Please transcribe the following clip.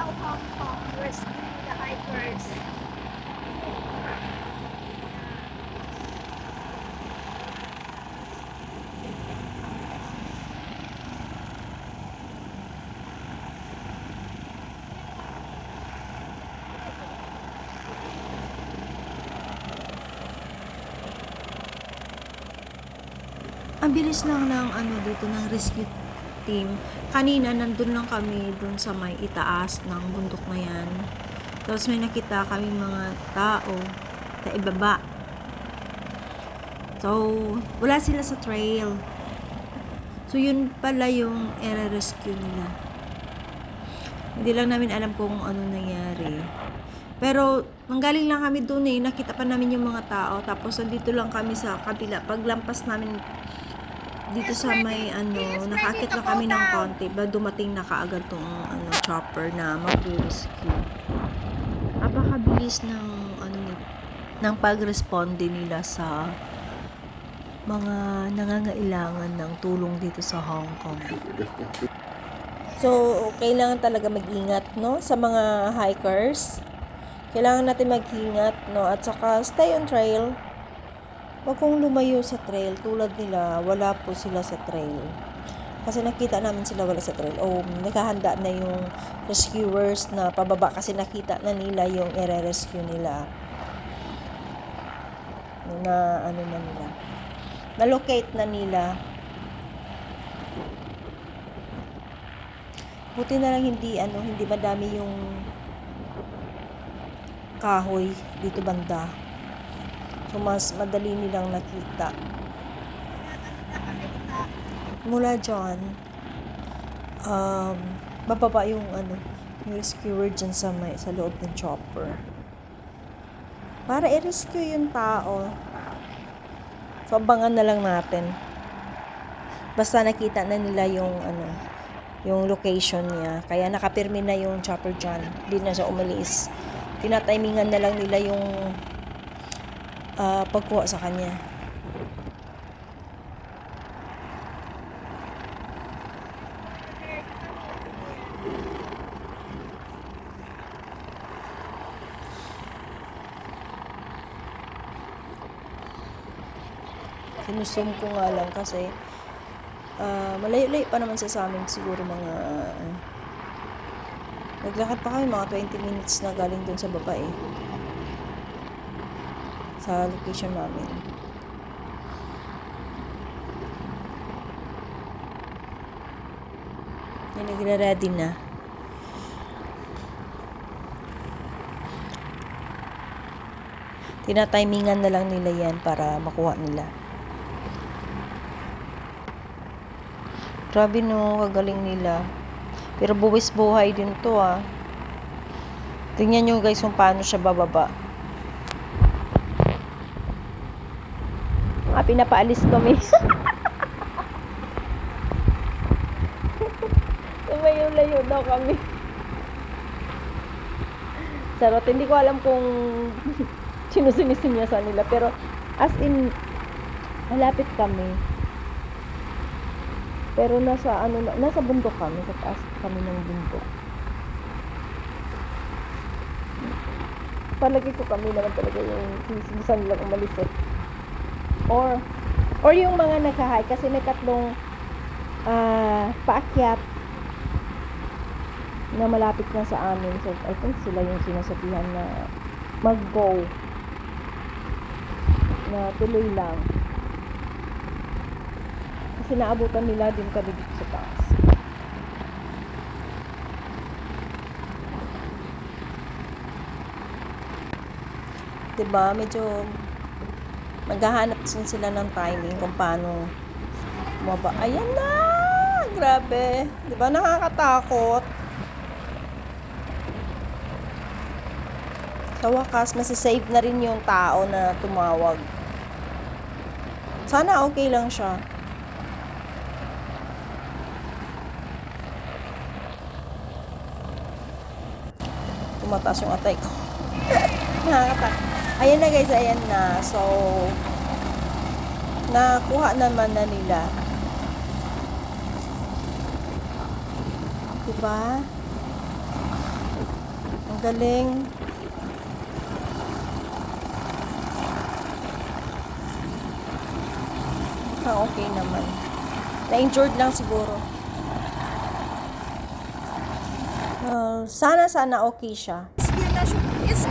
Macau, Hong Kong, rescuing the hikers. Ang bilis lang ng dito ng rescue team. Kanina nandun lang kami dun sa may itaas ng bundok na yan. Tapos may nakita kami mga tao sa ibaba. So, wala sila sa trail. So, yun pala yung rescue nila. Hindi lang namin alam kung ano nangyari. Pero, manggaling lang kami dun nakita pa namin yung mga tao. Tapos, nandito lang kami sa kabila. Paglampas namin dito sa may nakakit na kami ng konti ba dumating na kaagad tong chopper na mag-rescue. Napakabilis ng ng pag-responde nila sa mga nangangailangan ng tulong dito sa Hong Kong. So, kailangan talaga mag-ingat, no, sa mga hikers. Kailangan natin mag-ingat, no, at saka stay on trail. Huwag kong lumayo sa trail. Tulad nila, wala po sila sa trail. Kasi nakita namin sila wala sa trail. Nakahanda na yung rescuers na pababa kasi nakita na nila yung i-rescue nila. Na na nila. Na-locate na nila. Buti na lang hindi madami yung kahoy dito banda. So, mas madali nilang nakita. Mula dyan, bababa yung yung rescuer dyan sa loob ng chopper. Para i-rescue yung tao. So, abangan na lang natin. Basta nakita na nila yung location niya. Kaya nakapirmi na yung chopper dyan. Hindi na siya umalis. Tinatimingan na lang nila yung pagkuha sa kanya. Sinusum ko nga lang kasi malayo-layo pa naman sa amin, siguro mga naglakad pa kami mga 20 minutes na galing dun sa baba sa location namin. Yan, nagre-ready na. Tinatimingan na lang nila yan para makuha nila. Grabe no, kagaling nila. Pero buwis buhay din to Tingnan nyo guys kung paano siya bababa. Pinapaalis kami. Lumayo-layo daw kami. Charot, hindi ko alam kung sinusinisa nila. Pero as in, malapit kami. Pero nasa bundok kami. Sa taas kami ng bundok. Palagi ko kami naman talaga yung sinisisan nilang umalis Or yung mga nagka-hike kasi may tatlong paakyat na malapit na sa amin. So, I think sila yung sinasabihan na mag-go. Na tuloy lang. Kasi naabutan nila din kami dito sa taas. Diba? Medyo maghahanap din sila ng timing kung paano bumaba. Ayan na! Grabe. Diba nakakatakot? Sa wakas, masisave na rin yung tao na tumawag. Sana okay lang siya. Tumataas yung atay ko. Nakakatakot. Ayan na guys, ayan na. So, nakuha naman na nila. Diba? Galing. Okay naman. Na-injured lang siguro. Sana okay siya. Rescue na siya. Yes.